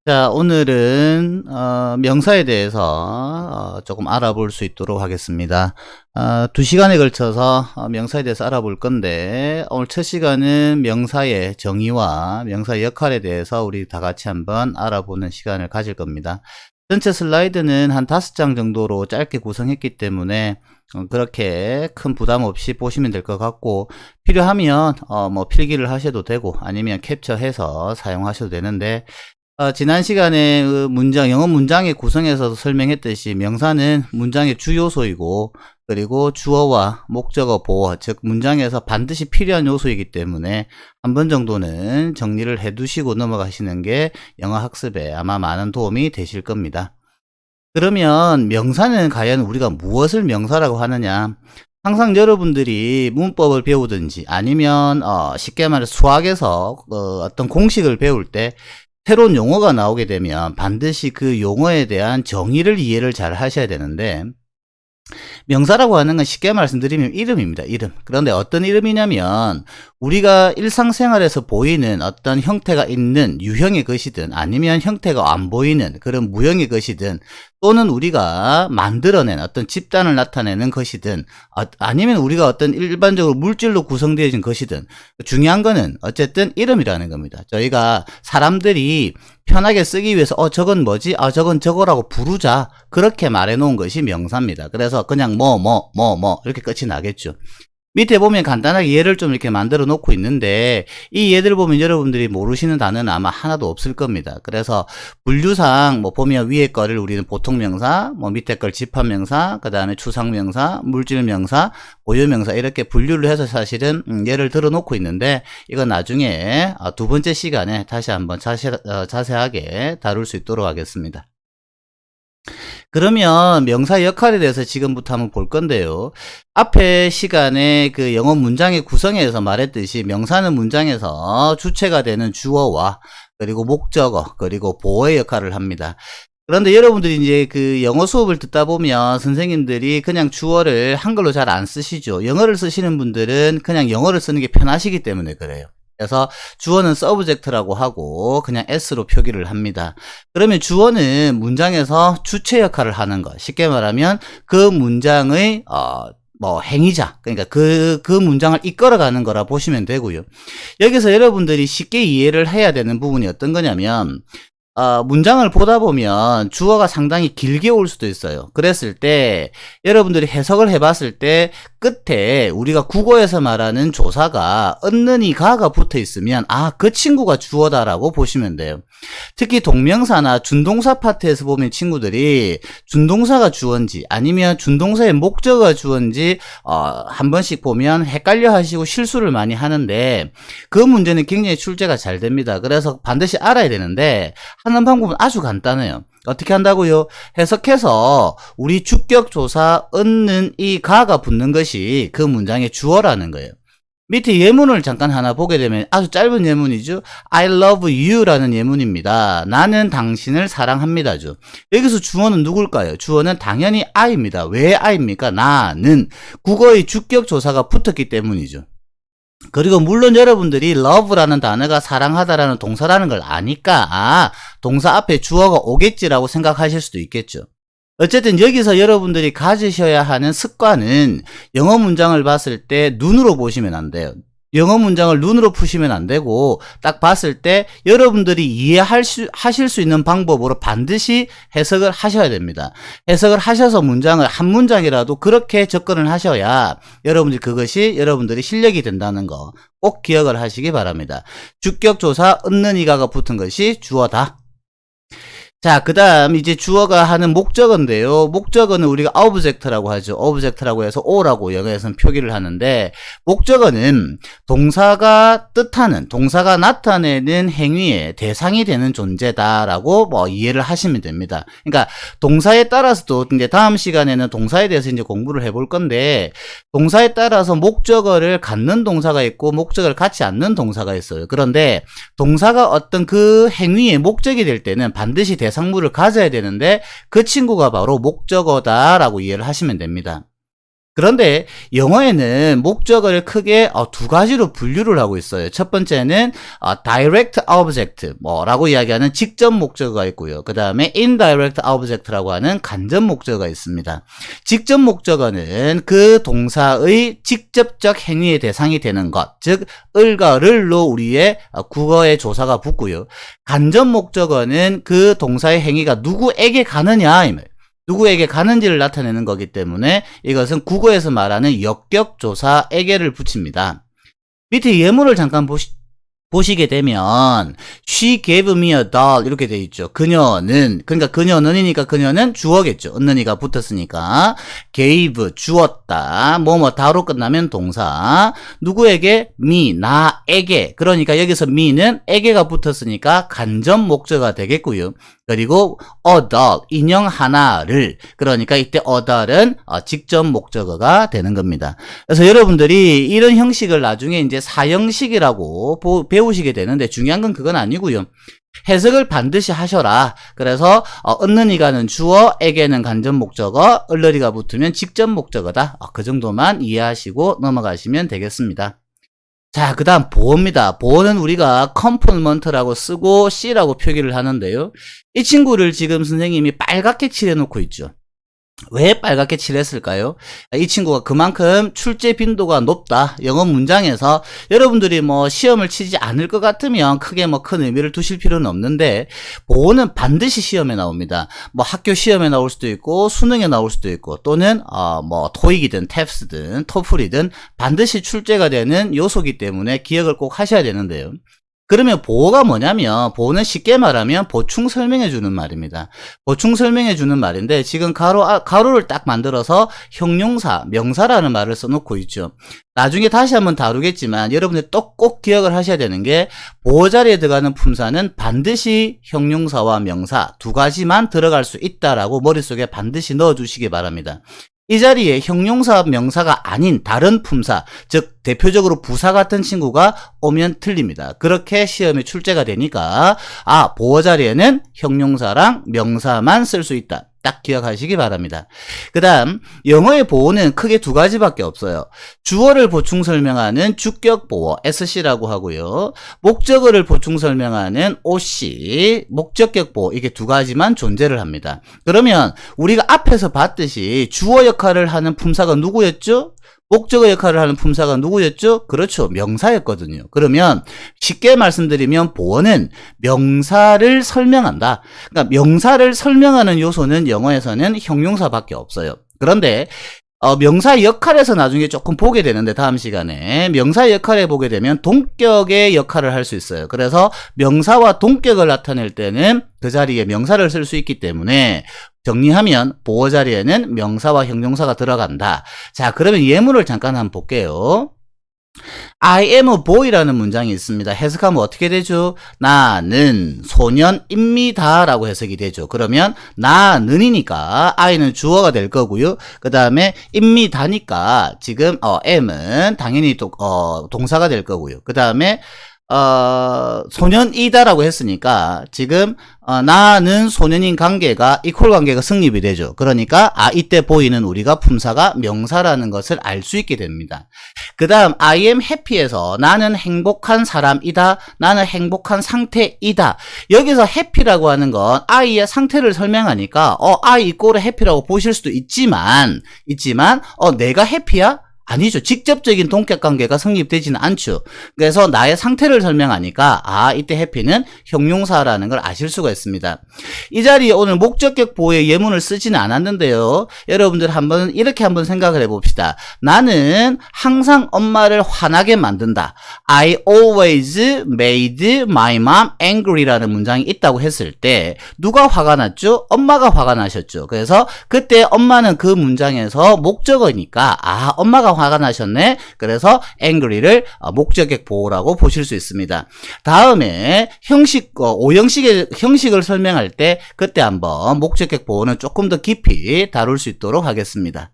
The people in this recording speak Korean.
자, 오늘은 명사에 대해서 조금 알아볼 수 있도록 하겠습니다. 2시간에 걸쳐서 명사에 대해서 알아볼 건데, 오늘 첫 시간은 명사의 정의와 명사의 역할에 대해서 우리 다 같이 한번 알아보는 시간을 가질 겁니다. 전체 슬라이드는 한 5장 정도로 짧게 구성했기 때문에 그렇게 큰 부담 없이 보시면 될 것 같고, 필요하면 뭐 필기를 하셔도 되고 아니면 캡처해서 사용하셔도 되는데, 지난 시간에 그 영어 문장의 구성에서도 설명했듯이 명사는 문장의 주 요소이고, 그리고 주어와 목적어, 보어, 즉 문장에서 반드시 필요한 요소이기 때문에 한 번 정도는 정리를 해 두시고 넘어가시는 게 영어 학습에 아마 많은 도움이 되실 겁니다. 그러면 명사는 과연 우리가 무엇을 명사라고 하느냐? 항상 여러분들이 문법을 배우든지 아니면 쉽게 말해 수학에서 어떤 공식을 배울 때 새로운 용어가 나오게 되면 반드시 그 용어에 대한 정의를 이해를 잘 하셔야 되는데, 명사라고 하는 건 쉽게 말씀드리면 이름입니다. 이름. 그런데 어떤 이름이냐면 우리가 일상생활에서 보이는 어떤 형태가 있는 유형의 것이든 아니면 형태가 안 보이는 그런 무형의 것이든, 또는 우리가 만들어낸 어떤 집단을 나타내는 것이든 아니면 우리가 어떤 일반적으로 물질로 구성되어진 것이든, 중요한 거는 어쨌든 이름이라는 겁니다. 저희가 사람들이 편하게 쓰기 위해서 저건 뭐지? 저건 저거라고 부르자, 그렇게 말해 놓은 것이 명사입니다. 그래서 그냥 뭐 이렇게 끝이 나겠죠. 밑에 보면 간단하게 예를 좀 이렇게 만들어 놓고 있는데, 이 예들 보면 여러분들이 모르시는 단어는 아마 하나도 없을 겁니다. 그래서 분류상 뭐 보면 위에 거를 우리는 보통명사, 뭐 밑에 걸 집합명사, 그 다음에 추상명사, 물질명사, 고유명사, 이렇게 분류를 해서 사실은 예를 들어 놓고 있는데, 이건 나중에 2번째 시간에 다시 한번 자세하게 다룰 수 있도록 하겠습니다. 그러면 명사의 역할에 대해서 지금부터 한번 볼 건데요. 앞에 시간에 그 영어 문장의 구성에서 말했듯이 명사는 문장에서 주체가 되는 주어와 그리고 목적어 그리고 보어의 역할을 합니다. 그런데 여러분들이 이제 그 영어 수업을 듣다 보면 선생님들이 그냥 주어를 한글로 잘 안 쓰시죠. 영어를 쓰시는 분들은 그냥 영어를 쓰는 게 편하시기 때문에 그래요. 그래서 주어는 subject라고 하고 그냥 s로 표기를 합니다. 그러면 주어는 문장에서 주체 역할을 하는 것, 쉽게 말하면 그 문장의 뭐 행위자, 그러니까 그 문장을 이끌어가는 거라 보시면 되고요. 여기서 여러분들이 쉽게 이해를 해야 되는 부분이 어떤 거냐면, 문장을 보다 보면 주어가 상당히 길게 올 수도 있어요. 그랬을 때 여러분들이 해석을 해봤을 때 끝에 우리가 국어에서 말하는 조사가 얻느니가가 붙어 있으면 그 친구가 주어다라고 보시면 돼요. 특히 동명사나 준동사 파트에서 보면 친구들이 준동사가 주어인지 아니면 준동사의 목적어가 주어인지 한 번씩 보면 헷갈려 하시고 실수를 많이 하는데, 그 문제는 굉장히 출제가 잘 됩니다. 그래서 반드시 알아야 되는데 하는 방법은 아주 간단해요. 어떻게 한다고요? 해석해서 우리 주격조사 얻는 이 가가 붙는 것이 그 문장의 주어라는 거예요. 밑에 예문을 잠깐 하나 보게 되면 아주 짧은 예문이죠. I love you 라는 예문입니다. 나는 당신을 사랑합니다죠. 여기서 주어는 누굴까요? 주어는 당연히 I입니다. 왜 I입니까? 나는 국어의 주격조사가 붙었기 때문이죠. 그리고 물론 여러분들이 love라는 단어가 사랑하다라는 동사라는 걸 아니까 동사 앞에 주어가 오겠지라고 생각하실 수도 있겠죠. 어쨌든 여기서 여러분들이 가지셔야 하는 습관은 영어 문장을 봤을 때 눈으로 보시면 안 돼요. 영어 문장을 눈으로 푸시면 안 되고, 딱 봤을 때 여러분들이 하실 수 있는 방법으로 반드시 해석을 하셔야 됩니다. 해석을 하셔서 문장을 한 문장이라도 그렇게 접근을 하셔야 여러분들이 그것이 여러분들이 실력이 된다는 거 꼭 기억을 하시기 바랍니다. 주격조사 얻느니가가 붙은 것이 주어다. 자, 그 다음 이제 주어가 하는 목적어인데요. 목적어는 우리가 object라고 하죠. object라고 해서 o라고 영어에서는 표기를 하는데, 목적어는 동사가 뜻하는, 동사가 나타내는 행위의 대상이 되는 존재다라고 이해를 하시면 됩니다. 그러니까 동사에 따라서도 이제 다음 시간에는 동사에 대해서 이제 공부를 해볼 건데, 동사에 따라서 목적어를 갖는 동사가 있고 목적어를 갖지 않는 동사가 있어요. 그런데 동사가 어떤 그 행위의 목적이 될 때는 반드시 대상물을 가져야 되는데, 그 친구가 바로 목적어다라고 이해를 하시면 됩니다. 그런데 영어에는 목적어를 크게 두 가지로 분류를 하고 있어요. 첫 번째는 direct object 뭐라고 이야기하는 직접 목적어가 있고요. 그 다음에 indirect object라고 하는 간접 목적어가 있습니다. 직접 목적어는 그 동사의 직접적 행위의 대상이 되는 것, 즉 을과 를로 우리의 국어의 조사가 붙고요. 간접 목적어는 그 동사의 행위가 누구에게 가느냐 이 말. 누구에게 가는지를 나타내는 거기 때문에 이것은 국어에서 말하는 역격조사에게를 붙입니다. 밑에 예문을 잠깐 보시게 되면 She gave me a doll 이렇게 돼 있죠. 그녀는, 그러니까 그녀는이니까 그녀는 주어겠죠. 은는이가 붙었으니까 gave 주었다. 다로 끝나면 동사. 누구에게? me 나에게. 그러니까 여기서 me는 에게가 붙었으니까 간접 목적어가 되겠고요. 그리고 a doll 인형 하나를. 그러니까 이때 a doll은 직접 목적어가 되는 겁니다. 그래서 여러분들이 이런 형식을 나중에 이제 사형식이라고 배우시게 되는데 중요한 건 그건 아니고요. 해석을 반드시 하셔라. 그래서 은는이가는 주어, 에게는 간접 목적어, 을러리가 붙으면 직접 목적어다. 그 정도만 이해하시고 넘어가시면 되겠습니다. 자, 그 다음 보어입니다. 보어는 우리가 complement라고 쓰고 C라고 표기를 하는데요. 이 친구를 지금 선생님이 빨갛게 칠해놓고 있죠. 왜 빨갛게 칠했을까요? 이 친구가 그만큼 출제 빈도가 높다. 영어 문장에서 여러분들이 시험을 치지 않을 것 같으면 크게 큰 의미를 두실 필요는 없는데 보어는 반드시 시험에 나옵니다. 학교 시험에 나올 수도 있고 수능에 나올 수도 있고 또는 토익이든 탭스든 토플이든 반드시 출제가 되는 요소이기 때문에 기억을 꼭 하셔야 되는데요. 그러면 보어가 뭐냐면 보어는 쉽게 말하면 보충 설명해 주는 말입니다. 보충 설명해 주는 말인데 지금 가로를 딱 만들어서 형용사, 명사라는 말을 써놓고 있죠. 나중에 다시 한번 다루겠지만 여러분들 또 꼭 기억을 하셔야 되는 게 보어 자리에 들어가는 품사는 반드시 형용사와 명사 두 가지만 들어갈 수 있다라고 머릿속에 반드시 넣어주시기 바랍니다. 이 자리에 형용사, 명사가 아닌 다른 품사, 즉 대표적으로 부사 같은 친구가 오면 틀립니다. 그렇게 시험에 출제가 되니까 보어 자리에는 형용사랑 명사만 쓸 수 있다. 딱 기억하시기 바랍니다. 그 다음 영어의 보어는 크게 두 가지밖에 없어요. 주어를 보충 설명하는 주격 보어 SC라고 하고요. 목적어를 보충 설명하는 OC 목적격 보어 이게 두 가지만 존재를 합니다. 그러면 우리가 앞에서 봤듯이 주어 역할을 하는 품사가 누구였죠? 목적어 역할을 하는 품사가 누구였죠? 그렇죠. 명사였거든요. 그러면 쉽게 말씀드리면 보어는 명사를 설명한다. 그러니까 명사를 설명하는 요소는 영어에서는 형용사밖에 없어요. 그런데 명사 역할에서 나중에 조금 보게 되는데 다음 시간에 명사 역할에 보게 되면 동격의 역할을 할 수 있어요. 그래서 명사와 동격을 나타낼 때는 그 자리에 명사를 쓸 수 있기 때문에 정리하면 보어 자리에는 명사와 형용사가 들어간다. 자, 그러면 예문을 잠깐 한번 볼게요. I am a boy라는 문장이 있습니다. 해석하면 어떻게 되죠? 나는 소년입니다 라고 해석이 되죠. 그러면 나는이니까 I는 주어가 될 거고요. 그 다음에 입니다니까 지금 am은 당연히 동사가 될 거고요. 그 다음에 소년이다라고 했으니까 지금 나는 소년인 관계가 이퀄 관계가 성립이 되죠. 그러니까 이때 보이는 우리가 품사가 명사라는 것을 알 수 있게 됩니다. 그 다음 I am happy에서 나는 행복한 사람이다. 나는 행복한 상태이다. 여기서 happy라고 하는 건 I의 상태를 설명하니까 I 이퀄 happy라고 보실 수도 있지만 내가 해피야? 아니죠. 직접적인 동격관계가 성립되지는 않죠. 그래서 나의 상태를 설명하니까 이때 해피는 형용사라는 걸 아실 수가 있습니다. 이 자리에 오늘 목적격 보호의 예문을 쓰지는 않았는데요. 여러분들 이렇게 한번 생각을 해봅시다. 나는 항상 엄마를 화나게 만든다. I always made my mom angry라는 문장이 있다고 했을 때 누가 화가 났죠? 엄마가 화가 나셨죠. 그래서 그때 엄마는 그 문장에서 목적어니까 엄마가 화가 나셨네. 그래서 angry를 목적격 보호라고 보실 수 있습니다. 다음에 오형식의 형식을 설명할 때 그때 한번 목적격 보호는 조금 더 깊이 다룰 수 있도록 하겠습니다.